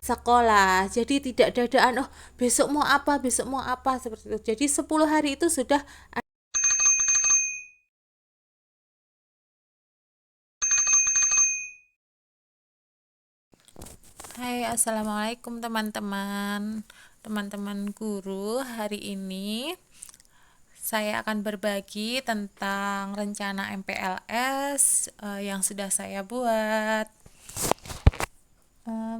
sekolah. Jadi tidak dadaan, oh besok mau apa seperti itu. Jadi 10 hari itu sudah. Hai, assalamualaikum teman-teman guru. Hari ini saya akan berbagi tentang rencana MPLS yang sudah saya buat.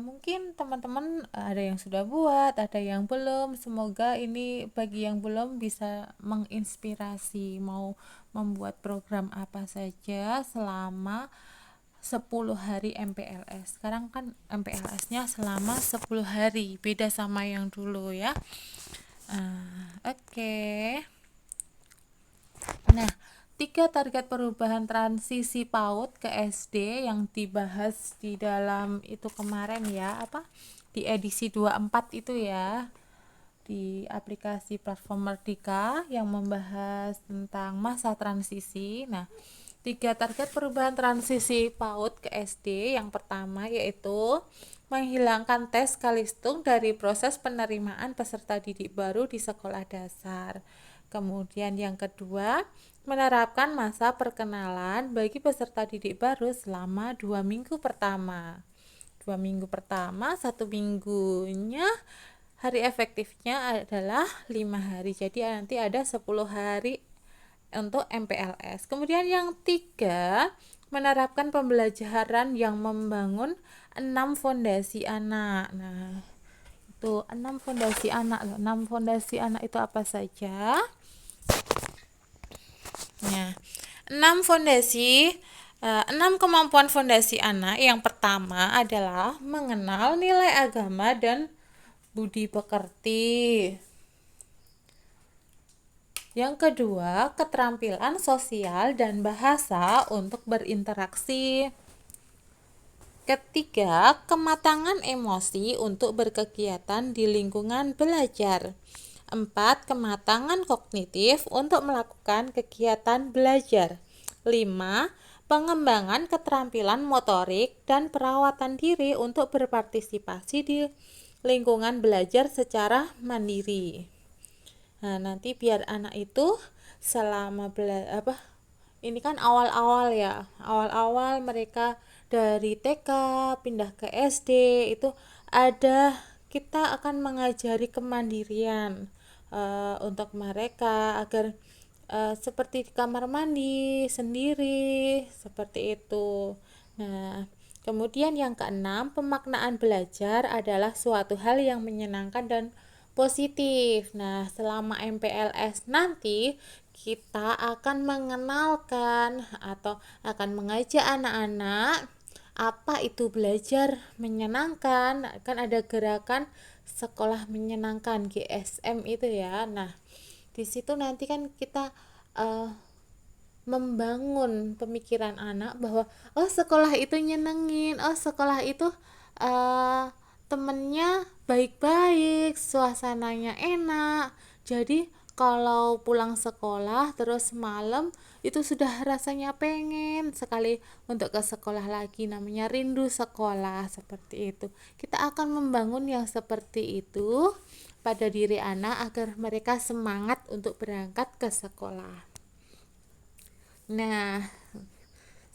Mungkin teman-teman ada yang sudah buat, ada yang belum. Semoga ini bagi yang belum bisa menginspirasi mau membuat program apa saja selama 10 hari MPLS. Sekarang kan MPLS-nya selama 10 hari, beda sama yang dulu ya. Oke. Nah, 3 target perubahan transisi PAUD ke SD yang dibahas di dalam itu kemarin ya, di edisi 24 itu ya, di aplikasi platform Merdeka yang membahas tentang masa transisi. Nah, 3 target perubahan transisi PAUD ke SD yang pertama yaitu menghilangkan tes Kalistung dari proses penerimaan peserta didik baru di sekolah dasar. Kemudian yang kedua, menerapkan masa perkenalan bagi peserta didik baru selama 2 minggu pertama. 2 minggu pertama, 1 minggunya hari efektifnya adalah 5 hari. Jadi nanti ada 10 hari untuk MPLS. Kemudian yang tiga, menerapkan pembelajaran yang membangun 6 fondasi anak. Nah, itu 6 fondasi anak. 6 fondasi anak itu apa saja? Nah, 6 fondasi 6 kemampuan fondasi anak. Yang pertama adalah mengenal nilai agama dan budi pekerti. Yang kedua, keterampilan sosial dan bahasa untuk berinteraksi. Ketiga, kematangan emosi untuk berkegiatan di lingkungan belajar. 4. Kematangan kognitif untuk melakukan kegiatan belajar. 5. Pengembangan keterampilan motorik dan perawatan diri untuk berpartisipasi di lingkungan belajar secara mandiri. Nah, nanti biar anak itu selama ini kan awal-awal ya, awal-awal mereka dari TK pindah ke SD itu kita akan mengajari kemandirian untuk mereka agar seperti di kamar mandi sendiri seperti itu. Nah, kemudian yang keenam, pemaknaan belajar adalah suatu hal yang menyenangkan dan positif. Nah, selama MPLS nanti kita akan mengenalkan atau akan mengajak anak-anak apa itu belajar menyenangkan. Kan ada gerakan sekolah menyenangkan GSM itu ya. Nah, di situ nanti kan kita membangun pemikiran anak bahwa oh sekolah itu nyenengin, oh sekolah itu temennya baik-baik, suasananya enak. Jadi kalau pulang sekolah terus malam itu sudah rasanya pengen sekali untuk ke sekolah lagi, namanya rindu sekolah seperti itu. Kita akan membangun yang seperti itu pada diri anak agar mereka semangat untuk berangkat ke sekolah. Nah,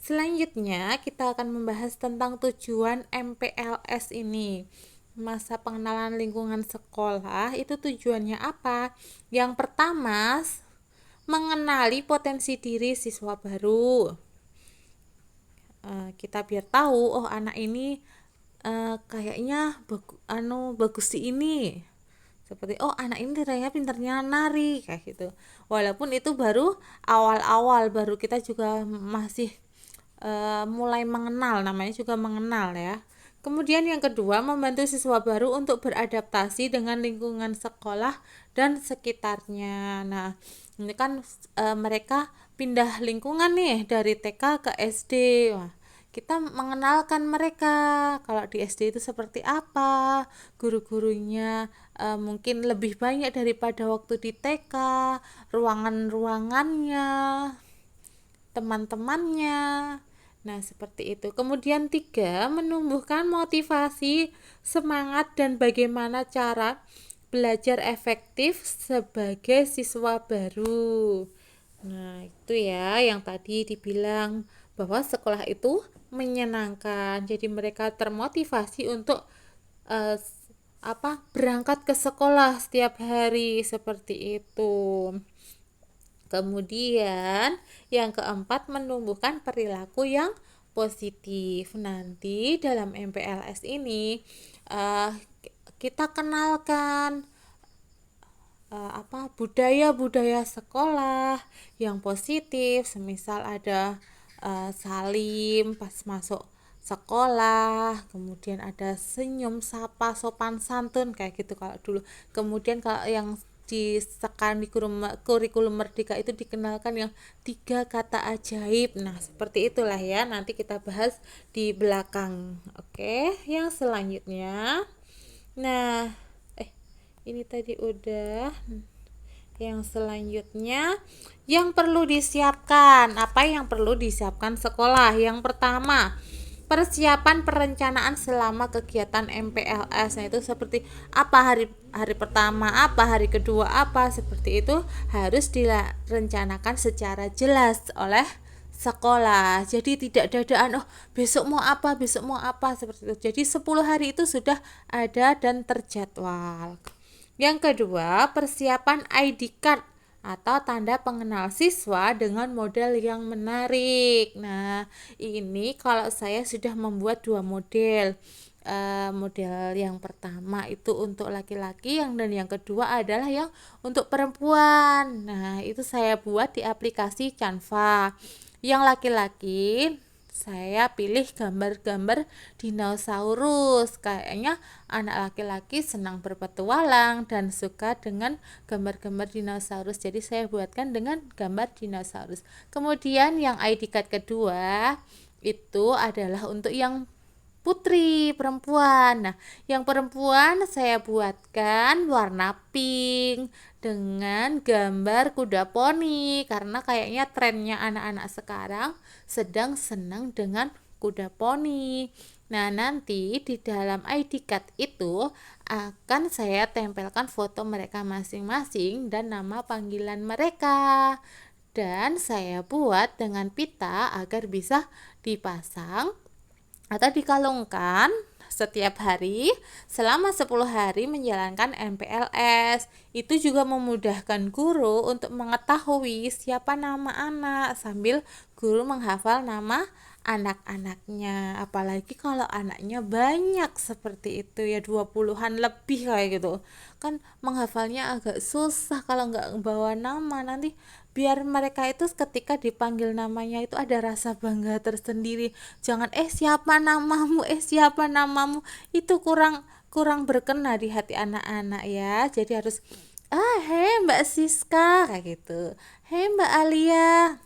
selanjutnya kita akan membahas tentang tujuan MPLS ini. Masa pengenalan lingkungan sekolah itu tujuannya apa? Yang pertama, mengenali potensi diri siswa baru. Kita biar tahu, oh anak ini kayaknya bagus di ini. Seperti oh anak ini ternyata pinternya nari kayak gitu. Walaupun itu baru awal-awal, baru kita juga masih mulai mengenal, namanya juga mengenal ya. Kemudian yang kedua, membantu siswa baru untuk beradaptasi dengan lingkungan sekolah dan sekitarnya. Nah, ini kan mereka pindah lingkungan nih dari TK ke SD. Wah, kita mengenalkan mereka kalau di SD itu seperti apa, guru-gurunya mungkin lebih banyak daripada waktu di TK, ruangan-ruangannya, teman-temannya. Nah, seperti itu. Kemudian 3, menumbuhkan motivasi, semangat, dan bagaimana cara belajar efektif sebagai siswa baru. Nah, itu ya yang tadi dibilang bahwa sekolah itu menyenangkan. Jadi mereka termotivasi untuk eh, berangkat ke sekolah setiap hari seperti itu. Kemudian yang keempat, menumbuhkan perilaku yang positif. Nanti dalam MPLS ini uh, kita kenalkan budaya-budaya sekolah yang positif, semisal ada salim pas masuk sekolah, kemudian ada senyum, sapa, sopan santun kayak gitu kalau dulu. Kemudian kalau yang di sekarang di kurikulum Merdeka itu dikenalkan yang 3 kata ajaib. Nah, seperti itulah ya, nanti kita bahas di belakang. Oke, yang selanjutnya. Nah, ini tadi udah. Yang selanjutnya, yang perlu disiapkan. Apa yang perlu disiapkan sekolah? Yang pertama, persiapan perencanaan selama kegiatan MPLS. Nah, itu seperti apa hari pertama, apa hari kedua, apa seperti itu harus direncanakan secara jelas oleh sekolah. Jadi tidak dadaan, besok mau apa seperti itu. Jadi 10 hari itu sudah ada dan terjadwal. Yang kedua, persiapan ID card atau tanda pengenal siswa dengan model yang menarik. Nah, ini kalau saya sudah membuat 2 model. Model yang pertama itu untuk laki-laki, dan yang kedua adalah yang untuk perempuan. Nah, itu saya buat di aplikasi Canva. Yang laki-laki saya pilih gambar-gambar dinosaurus. Kayaknya anak laki-laki senang berpetualang dan suka dengan gambar-gambar dinosaurus, jadi saya buatkan dengan gambar dinosaurus. Kemudian yang ID card kedua itu adalah untuk yang putri perempuan. Nah, yang perempuan saya buatkan warna pink dengan gambar kuda poni, karena kayaknya trennya anak-anak sekarang sedang senang dengan kuda poni. Nah, nanti di dalam ID card itu akan saya tempelkan foto mereka masing-masing dan nama panggilan mereka. Dan saya buat dengan pita agar bisa dipasang atau dikalungkan setiap hari selama 10 hari menjalankan MPLS. Itu juga memudahkan guru untuk mengetahui siapa nama anak sambil guru menghafal nama anak-anaknya. Apalagi kalau anaknya banyak seperti itu ya, 20-an lebih kayak gitu. Kan menghafalnya agak susah kalau nggak bawa nama. Nanti biar mereka itu ketika dipanggil namanya itu ada rasa bangga tersendiri. Jangan siapa namamu, itu kurang kurang berkena di hati anak-anak ya. Jadi harus hei Mbak Siska kayak gitu, hei Mbak Alia.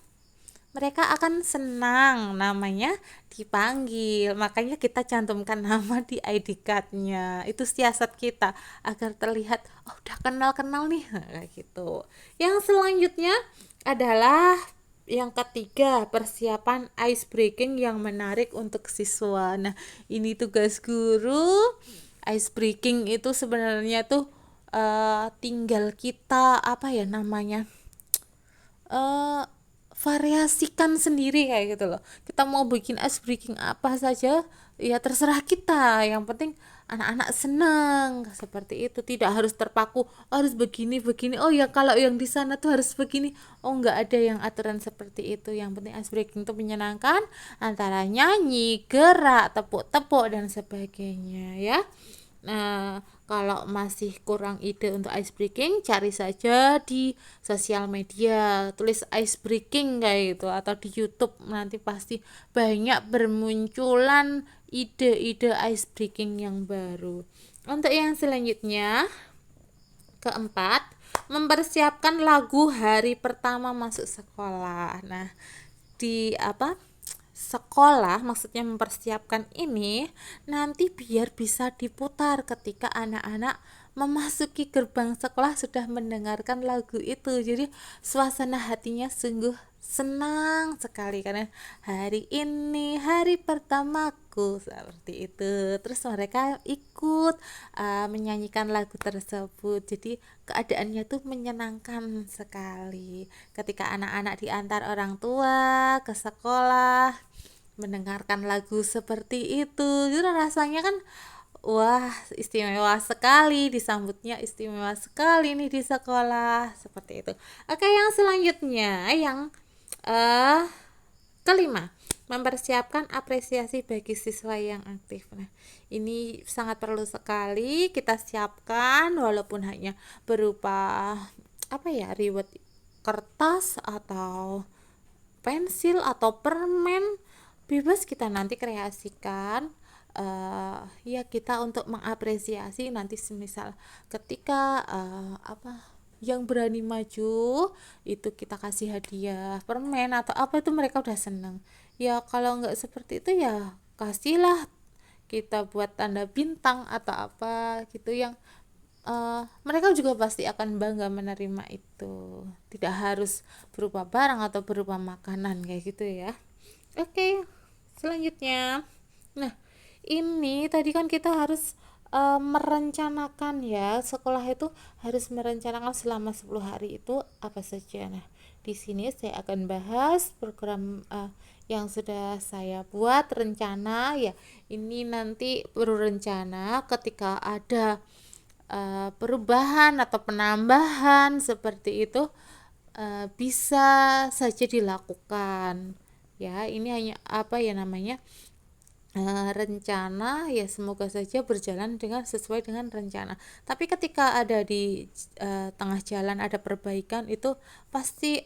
Mereka akan senang namanya dipanggil, makanya kita cantumkan nama di ID card-nya. Itu siasat kita agar terlihat udah kenal-kenal nih kayak gitu. Yang selanjutnya adalah yang ketiga, persiapan ice breaking yang menarik untuk siswa. Nah, ini tugas guru. Ice breaking itu sebenarnya tuh tinggal kita uh, variasikan sendiri kayak gitu loh. Kita mau bikin ice breaking apa saja ya terserah kita, yang penting anak-anak seneng seperti itu. Tidak harus terpaku harus begini begini, oh ya kalau yang di sana tuh harus begini. Nggak ada yang aturan seperti itu. Yang penting ice breaking itu menyenangkan, antara nyanyi, gerak, tepuk-tepuk dan sebagainya ya. Nah, kalau masih kurang ide untuk ice breaking, cari saja di sosial media, tulis ice breaking kayak gitu, atau di YouTube nanti pasti banyak bermunculan ide-ide ice breaking yang baru. Untuk yang selanjutnya, keempat, mempersiapkan lagu hari pertama masuk sekolah. Nah, di sekolah maksudnya mempersiapkan ini nanti biar bisa diputar ketika anak-anak memasuki gerbang sekolah sudah mendengarkan lagu itu. Jadi suasana hatinya sungguh senang sekali karena hari ini hari pertamaku seperti itu. Terus mereka ikut menyanyikan lagu tersebut. Jadi keadaannya tuh menyenangkan sekali. Ketika anak-anak diantar orang tua ke sekolah, mendengarkan lagu seperti itu, itu rasanya kan wah, istimewa sekali, disambutnya istimewa sekali nih di sekolah, seperti itu. Oke, yang selanjutnya, yang eh kelima, mempersiapkan apresiasi bagi siswa yang aktif. Nah, ini sangat perlu sekali kita siapkan walaupun hanya berupa apa ya, reward kertas atau pensil atau permen, bebas kita nanti kreasikan ya kita untuk mengapresiasi nanti semisal ketika yang berani maju itu kita kasih hadiah permen atau apa, itu mereka udah seneng. Ya kalau nggak seperti itu ya kasihlah kita buat tanda bintang atau apa gitu yang mereka juga pasti akan bangga menerima itu, tidak harus berupa barang atau berupa makanan kayak gitu ya. Oke, selanjutnya, nah ini tadi kan kita harus merencanakan ya, sekolah itu harus merencanakan selama 10 hari itu apa saja. Nah di sini saya akan bahas program yang sudah saya buat rencana ya. Ini nanti perlu rencana ketika ada perubahan atau penambahan seperti itu bisa saja dilakukan ya. Ini hanya apa ya namanya, rencana ya, semoga saja berjalan dengan sesuai dengan rencana. Tapi ketika ada di tengah jalan ada perbaikan, itu pasti